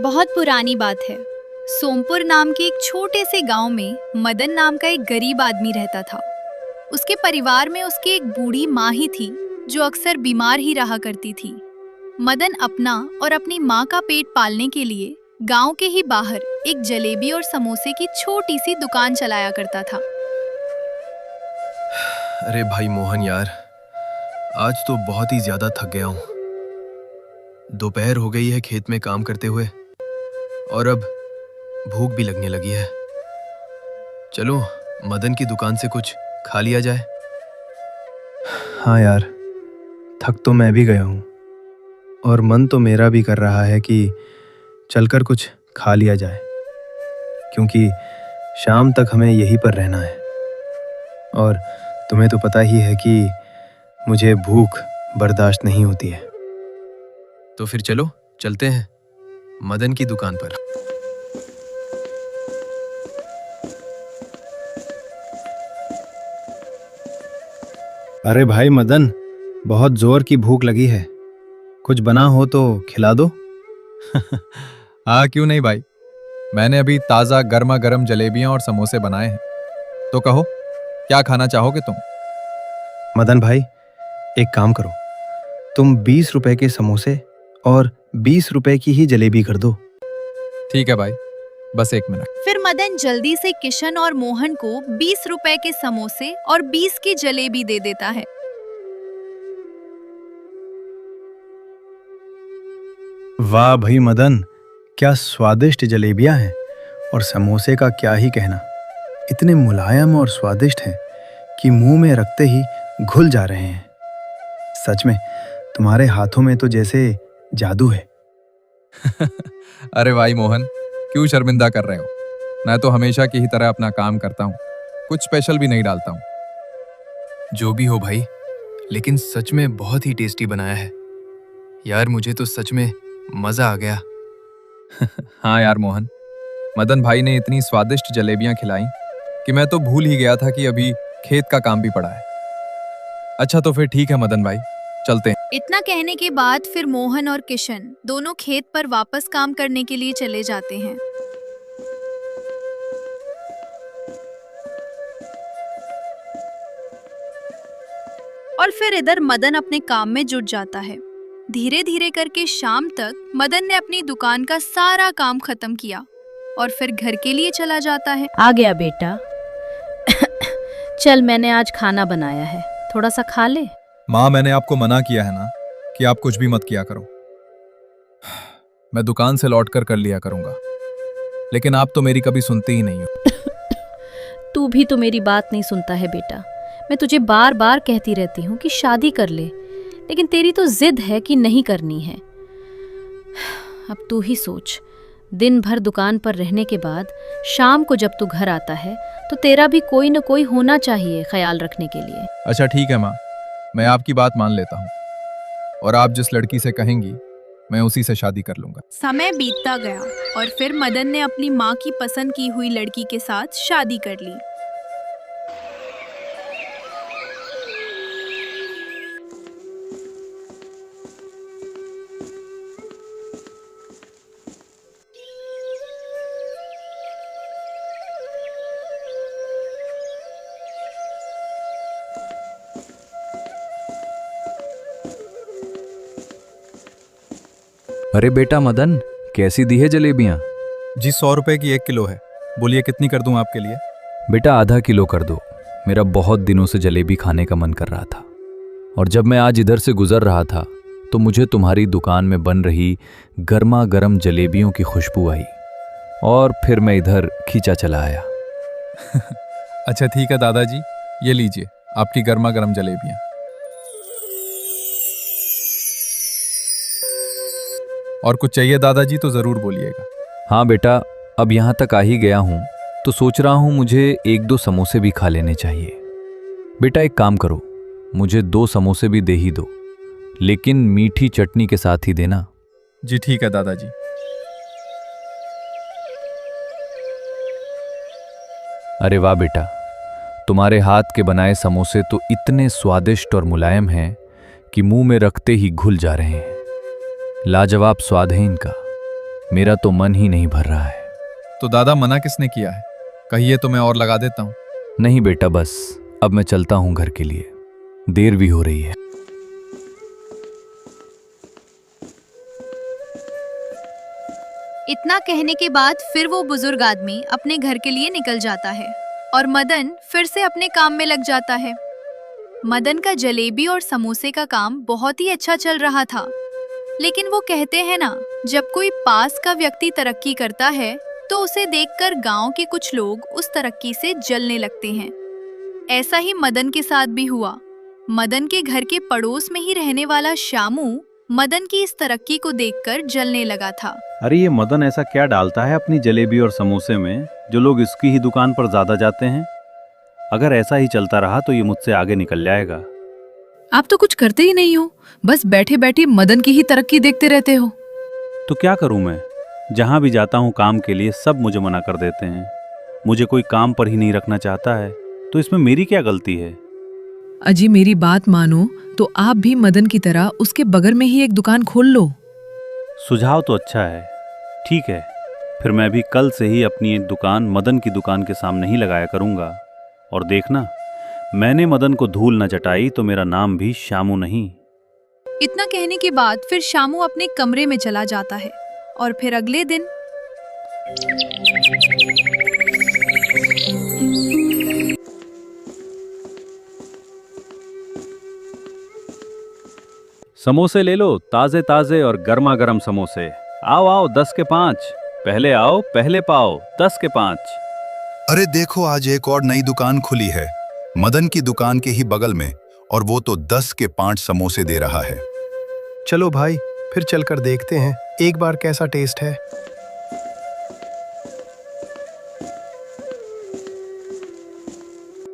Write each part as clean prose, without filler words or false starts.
बहुत पुरानी बात है। सोमपुर नाम के एक छोटे से गांव में मदन नाम का एक गरीब आदमी रहता था। उसके परिवार में उसकी एक बूढ़ी माँ ही थी जो अक्सर बीमार ही रहा करती थी। मदन अपना और अपनी माँ का पेट पालने के लिए गांव के ही बाहर एक जलेबी और समोसे की छोटी सी दुकान चलाया करता था। अरे भाई मोहन यार, आज तो बहुत ही ज्यादा थक गया हूँ। दोपहर हो गई है खेत में काम करते हुए और अब भूख भी लगने लगी है। चलो मदन की दुकान से कुछ खा लिया जाए। हाँ यार, थक तो मैं भी गया हूँ और मन तो मेरा भी कर रहा है कि चलकर कुछ खा लिया जाए, क्योंकि शाम तक हमें यहीं पर रहना है। और तुम्हें तो पता ही है कि मुझे भूख बर्दाश्त नहीं होती है। तो फिर चलो चलते हैं मदन की दुकान पर। अरे भाई मदन, बहुत जोर की भूख लगी है, कुछ बना हो तो खिला दो। हाँ क्यों नहीं भाई, मैंने अभी ताज़ा गर्मा गर्म जलेबियां और समोसे बनाए हैं। तो कहो क्या खाना चाहोगे तुम? मदन भाई, एक काम करो, तुम 20 रुपए के समोसे और 20 रुपए की ही जलेबी कर दो। ठीक है भाई, बस एक मिनट। फिर मदन जल्दी से किशन और मोहन को 20 रुपए के समोसे और 20 की जलेबी दे देता है। वाह भाई मदन, क्या स्वादिष्ट जलेबियां हैं, और समोसे का क्या ही कहना, इतने मुलायम और स्वादिष्ट हैं कि मुंह में रखते ही घुल जा रहे हैं। सच में तुम्हारे हाथों में तो जैसे जादू है। अरे भाई मोहन, क्यों शर्मिंदा कर रहे हो? मैं तो हमेशा की ही तरह अपना काम करता हूँ, कुछ स्पेशल भी नहीं डालता हूँ। जो भी हो भाई, लेकिन सच में बहुत ही टेस्टी बनाया है यार, मुझे तो सच में मजा आ गया। हाँ यार मोहन, मदन भाई ने इतनी स्वादिष्ट जलेबियां खिलाई कि मैं तो भूल ही गया था कि अभी खेत का काम भी पड़ा है। अच्छा तो फिर ठीक है मदन भाई, चलते हैं। इतना कहने के बाद फिर मोहन और किशन दोनों खेत पर वापस काम करने के लिए चले जाते हैं। और फिर इधर मदन अपने काम में जुट जाता है। धीरे धीरे करके शाम तक मदन ने अपनी दुकान का सारा काम खत्म किया और फिर घर के लिए चला जाता है। आ गया बेटा। चल, मैंने आज खाना बनाया है, थोड़ा सा खा ले। माँ, मैंने आपको मना किया है ना कि आप कुछ भी मत किया करो। मैं दुकान से लौटकर कर लिया करूंगा, लेकिन आप तो मेरी कभी सुनते ही नहीं हो। तू भी तो मेरी बात नहीं सुनता है बेटा। मैं तुझे बार बार कहती रहती हूँ कि शादी कर ले, लेकिन तेरी तो जिद है कि नहीं करनी है। अब तू ही सोच, दिन भर दुकान पर रहने के बाद शाम को जब तू घर आता है तो तेरा भी कोई न कोई होना चाहिए ख्याल रखने के लिए। अच्छा ठीक है माँ, मैं आपकी बात मान लेता हूँ और आप जिस लड़की से कहेंगी मैं उसी से शादी कर लूंगा। समय बीतता गया और फिर मदन ने अपनी माँ की पसंद की हुई लड़की के साथ शादी कर ली। अरे बेटा मदन, कैसी दी है जलेबियां? जी 100 रुपए की 1 किलो है, बोलिए कितनी कर दूं आपके लिए? बेटा आधा किलो कर दो, मेरा बहुत दिनों से जलेबी खाने का मन कर रहा था। और जब मैं आज इधर से गुजर रहा था तो मुझे तुम्हारी दुकान में बन रही गर्मा गर्म जलेबियों की खुशबू आई और फिर मैं इधर खींचा चला आया। अच्छा ठीक है दादाजी, ये लीजिए आपकी गर्मा गर्म जलेबियां। और कुछ चाहिए दादाजी तो जरूर बोलिएगा। हाँ बेटा, अब यहाँ तक आ ही गया हूँ तो सोच रहा हूँ मुझे 1-2 समोसे भी खा लेने चाहिए। बेटा एक काम करो, मुझे 2 समोसे भी दे ही दो, लेकिन मीठी चटनी के साथ ही देना। जी ठीक है दादाजी। अरे वाह बेटा, तुम्हारे हाथ के बनाए समोसे तो इतने स्वादिष्ट और मुलायम हैं कि मुंह में रखते ही घुल जा रहे हैं। लाजवाब स्वाद है इनका। मेरा तो मन ही नहीं भर रहा है। तो दादा मना किसने किया है? कहिए तो मैं और लगा देता हूँ। नहीं बेटा, बस अब मैं चलता हूँ घर के लिए, देर भी हो रही है। इतना कहने के बाद फिर वो बुजुर्ग आदमी अपने घर के लिए निकल जाता है और मदन फिर से अपने काम में लग जाता है। मदन का जलेबी और समोसे का काम बहुत ही अच्छा चल रहा था, लेकिन वो कहते हैं ना, जब कोई पास का व्यक्ति तरक्की करता है तो उसे देखकर गांव के कुछ लोग उस तरक्की से जलने लगते हैं। ऐसा ही मदन के साथ भी हुआ। मदन के घर के पड़ोस में ही रहने वाला शामू मदन की इस तरक्की को देखकर जलने लगा था। अरे ये मदन ऐसा क्या डालता है अपनी जलेबी और समोसे में जो लोग इसकी ही दुकान पर ज्यादा जाते हैं? अगर ऐसा ही चलता रहा तो ये मुझसे आगे निकल जाएगा। आप तो कुछ करते ही नहीं हो, बस बैठे बैठे मदन की ही तरक्की देखते रहते हो। तो क्या करूं मैं? जहां भी जाता हूं काम के लिए सब मुझे मना कर देते हैं। मुझे कोई काम पर ही नहीं रखना चाहता है, तो इसमें मेरी क्या गलती है? अजी मेरी बात मानो तो आप भी मदन की तरह उसके बगल में ही एक दुकान खोल लो। सुझाव तो अच्छा है, ठीक है, फिर मैं भी कल से ही अपनी एक दुकान मदन की दुकान के सामने ही लगाया करूंगा। और देखना, मैंने मदन को धूल न चटाई तो मेरा नाम भी शामू नहीं। इतना कहने के बाद फिर शामू अपने कमरे में चला जाता है और फिर अगले दिन समोसे ले लो, ताजे ताजे और गर्मा गर्म समोसे। आओ आओ, 10 के 5। पहले आओ पहले पाओ, 10 के 5। अरे देखो, आज एक और नई दुकान खुली है मदन की दुकान के ही बगल में, और वो तो 10 के 5 समोसे दे रहा है। चलो भाई, फिर चलकर देखते हैं एक बार कैसा टेस्ट है।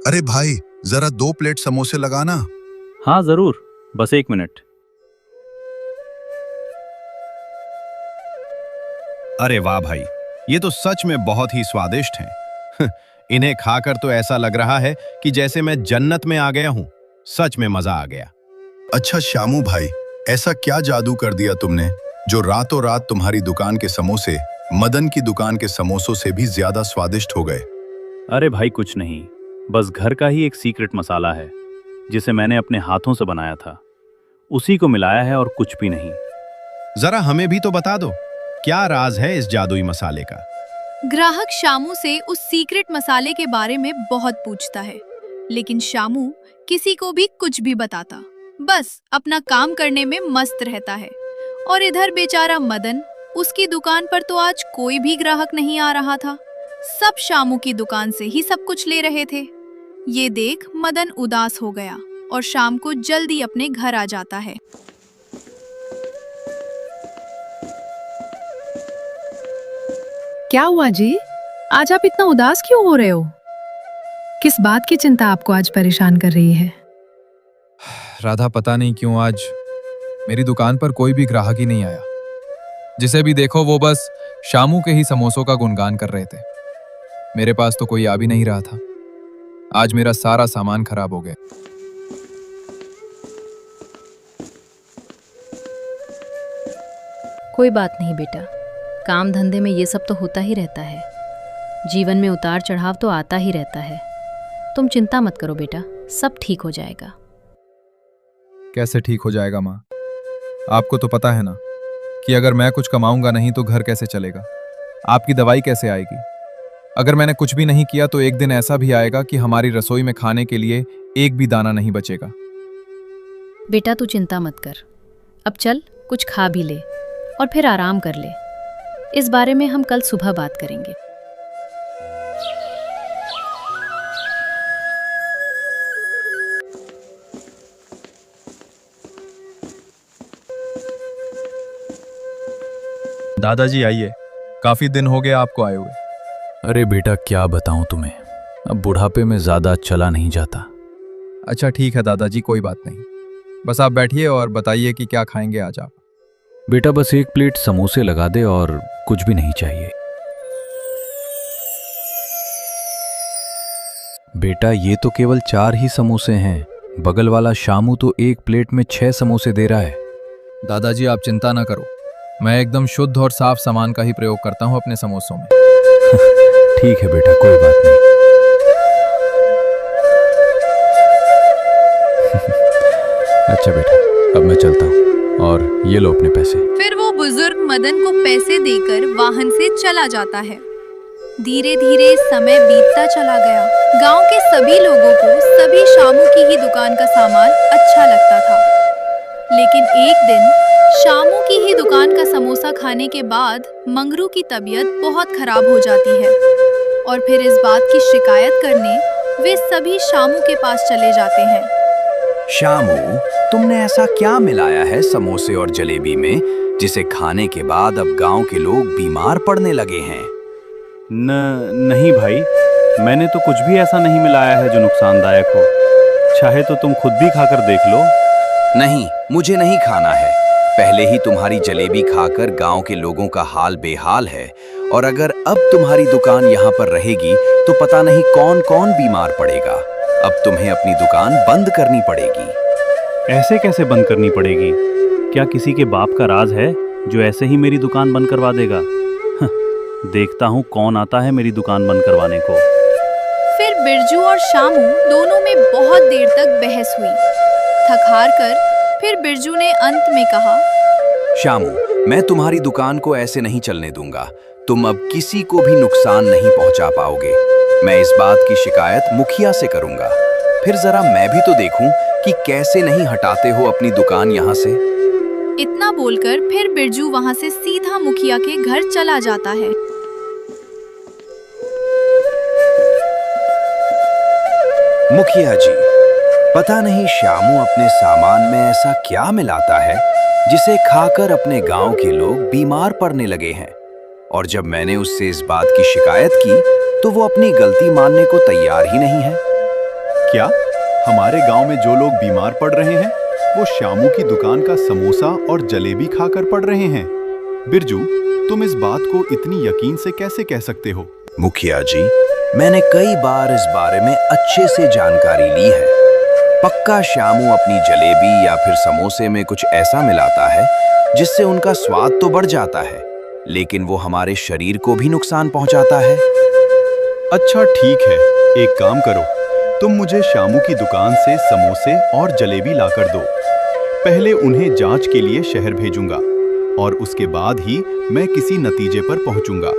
अरे भाई, जरा 2 प्लेट समोसे लगाना। हाँ जरूर, बस 1 मिनट। अरे वाह भाई, ये तो सच में बहुत ही स्वादिष्ट हैं। इन्हें खाकर तो ऐसा लग रहा है कि जैसे मैं जन्नत में आ गया हूं। सच में मजा आ गया। अच्छा शामू भाई, ऐसा क्या जादू कर दिया तुमने जो रातों रात तुम्हारी दुकान के समोसे मदन की दुकान के समोसों से भी ज्यादा स्वादिष्ट हो गए? अरे भाई कुछ नहीं, बस घर का ही एक सीक्रेट मसाला है जिसे मैंने अपने हाथों से बनाया था, उसी को मिलाया है और कुछ भी नहीं। जरा हमें भी तो बता दो, क्या राज है इस जादुई मसाले का? ग्राहक शामू से उस सीक्रेट मसाले के बारे में बहुत पूछता है, लेकिन शामू किसी को भी कुछ भी बताता, बस अपना काम करने में मस्त रहता है। और इधर बेचारा मदन, उसकी दुकान पर तो आज कोई भी ग्राहक नहीं आ रहा था। सब शामू की दुकान से ही सब कुछ ले रहे थे। ये देख मदन उदास हो गया और शाम को जल्दी अपने घर आ जाता है। क्या हुआ जी, आज आप इतना उदास क्यों हो रहे हो? किस बात की चिंता आपको आज परेशान कर रही है? राधा, पता नहीं क्यों आज मेरी दुकान पर कोई भी ग्राहक ही नहीं आया। जिसे भी देखो वो बस शामू के ही समोसों का गुणगान कर रहे थे। मेरे पास तो कोई आ भी नहीं रहा था। आज मेरा सारा सामान खराब हो गया। कोई बात नहीं बेटा, काम धंधे में ये सब तो होता ही रहता है। जीवन में उतार चढ़ाव तो आता ही रहता है। तुम चिंता मत करो बेटा, सब ठीक हो जाएगा। कैसे ठीक हो जाएगा माँ? आपको तो पता है ना कि अगर मैं कुछ कमाऊंगा नहीं तो घर कैसे चलेगा, आपकी दवाई कैसे आएगी। अगर मैंने कुछ भी नहीं किया तो एक दिन ऐसा भी आएगा कि हमारी रसोई में खाने के लिए एक भी दाना नहीं बचेगा। बेटा तू चिंता मत कर, अब चल कुछ खा भी ले और फिर आराम कर ले। इस बारे में हम कल सुबह बात करेंगे। दादाजी आइए, काफी दिन हो गए आपको आए हुए। अरे बेटा क्या बताऊं तुम्हें, अब बुढ़ापे में ज्यादा चला नहीं जाता। अच्छा ठीक है दादाजी, कोई बात नहीं, बस आप बैठिए और बताइए कि क्या खाएंगे आज आप। बेटा बस 1 प्लेट समोसे लगा दे और कुछ भी नहीं चाहिए। बेटा ये तो केवल 4 ही समोसे हैं, बगल वाला शामू तो 1 प्लेट में 6 समोसे दे रहा है। दादाजी आप चिंता ना करो, मैं एकदम शुद्ध और साफ सामान का ही प्रयोग करता हूँ अपने समोसों में। ठीक है बेटा, कोई बात नहीं। अच्छा बेटा, अब मैं चलता हूँ और ये लो अपने पैसे। फिर वो बुजुर्ग मदन को पैसे देकर वाहन से चला जाता है। धीरे धीरे समय बीतता चला गया। गांव के सभी लोगों को सभी शामू की ही दुकान का सामान अच्छा लगता था। लेकिन एक दिन शामू की ही दुकान का समोसा खाने के बाद मंगरू की तबीयत बहुत खराब हो जाती है और फिर इस बात की शिकायत करने वे सभी शामू के पास चले जाते हैं। शामू, तुमने ऐसा क्या मिलाया है समोसे और जलेबी में जिसे खाने के बाद अब गांव के लोग बीमार पड़ने लगे हैं? नहीं भाई, मैंने तो कुछ भी ऐसा नहीं मिलाया है जो नुकसानदायक हो। चाहे तो तुम खुद भी खाकर देख लो। नहीं, मुझे नहीं खाना है। पहले ही तुम्हारी जलेबी खाकर गांव के लोगों का हाल बेहाल है और अगर अब तुम्हारी दुकान यहाँ पर रहेगी तो पता नहीं कौन कौन बीमार पड़ेगा। अब तुम्हें अपनी दुकान बंद करनी पड़ेगी। ऐसे कैसे बंद करनी पड़ेगी? क्या किसी के बाप का राज है जो ऐसे ही मेरी दुकान बंद करवा देगा? देखता हूँ कौन आता है मेरी दुकान बंद करवाने को। फिर बिरजू और शामू दोनों में बहुत देर तक बहस हुई। थक हार कर फिर बिरजू ने अंत में कहा, शामू, मैं तुम्हारी दुकान को ऐसे नहीं चलने दूंगा। तुम अब किसी को भी नुकसान नहीं पहुंचा पाओगे। मैं इस बात की शिकायत मुखिया से करूंगा। फिर जरा मैं भी तो देखूं कि कैसे नहीं हटाते हो अपनी दुकान यहाँ से। इतना बोलकर फिर बिरजू वहां से सीधा मुखिया के घर चला जाता है। मुखिया जी, पता नहीं शामू अपने सामान में ऐसा क्या मिलाता है जिसे खाकर अपने गांव के लोग बीमार पड़ने लगे हैं। और जब मैंने उससे इस बात की शिकायत की तो वो अपनी गलती मानने को तैयार ही नहीं है। क्या हमारे गांव में जो लोग बीमार पड़ रहे हैं वो शामू की दुकान का समोसा और जलेबी खाकर पड़ रहे हैं? बिरजू, तुम इस बात को इतनी यकीन से कैसे कह सकते हो? मुखिया जी, मैंने कई बार इस बारे में अच्छे से जानकारी ली है। पक्का शामू अपनी जलेबी या फिर समोसे में कुछ ऐसा मिलाता है जिससे उनका स्वाद तो बढ़ जाता है, लेकिन वो हमारे शरीर को भी नुकसान पहुंचाता है। अच्छा ठीक है, एक काम करो, तुम मुझे शामू की दुकान से समोसे और जलेबी लाकर दो। पहले उन्हें जांच के लिए शहर भेजूंगा और उसके बाद ही मैं किसी नतीजे पर पहुंचूंगा।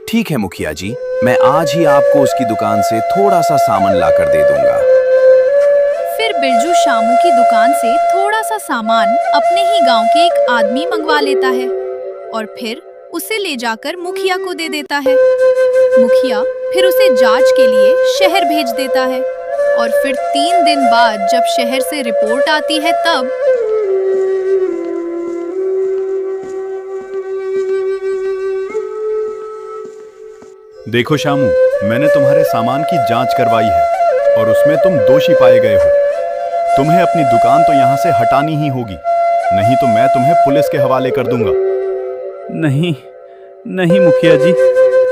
ठीक है मुखिया जी, मैं आज ही आपको उसकी दुकान से थोड़ा सा सामान लाकर दे दूंगा। फिर बिरजू शामू की दुकान से थोड़ा सा सामान अपने ही गांव के एक आदमी मंगवा लेता है और फिर उसे ले जाकर मुखिया को दे देता है। मुखिया फिर उसे जांच के लिए शहर भेज देता है और फिर 3 दिन बाद जब शहर से रिपोर्ट आती है तब देखो शामू, मैंने तुम्हारे सामान की जांच करवाई है और उसमें तुम दोषी पाए गए हो। तुम्हें अपनी दुकान तो यहाँ से हटानी ही होगी, नहीं तो मैं तुम्हें पुलिस के हवाले कर दूंगा। नहीं नहीं मुखिया जी,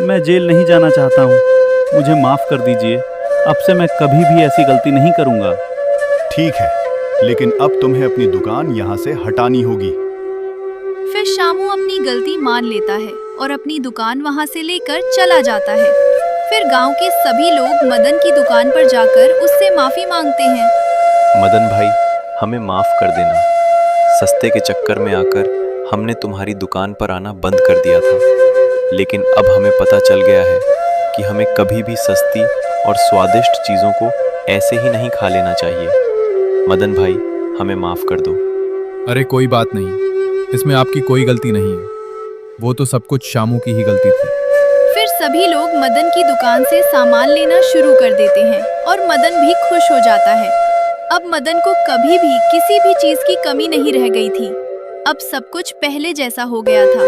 मैं जेल नहीं जाना चाहता हूँ। मुझे माफ कर दीजिए। अब से मैं कभी भी ऐसी गलती नहीं करूँगा। ठीक है, लेकिन अब तुम्हें अपनी दुकान यहाँ से हटानी होगी। फिर शामू अपनी गलती मान लेता है और अपनी दुकान वहां से लेकर चला जाता है। फिर गांव के सभी लोग मदन की दुकान पर जाकर उससे माफी मांगते हैं। मदन भाई, हमें माफ कर देना। सस्ते के चक्कर में आकर हमने तुम्हारी दुकान पर आना बंद कर दिया था, लेकिन अब हमें पता चल गया है कि हमें कभी भी सस्ती और स्वादिष्ट चीज़ों को ऐसे ही नहीं खा लेना चाहिए। मदन भाई, हमें माफ कर दो। अरे कोई बात नहीं, इसमें आपकी कोई गलती नहीं है। वो तो सब कुछ शामू की ही गलती थी। फिर सभी लोग मदन की दुकान से सामान लेना शुरू कर देते हैं और मदन भी खुश हो जाता है। अब मदन को कभी भी किसी भी चीज की कमी नहीं रह गई थी। अब सब कुछ पहले जैसा हो गया था।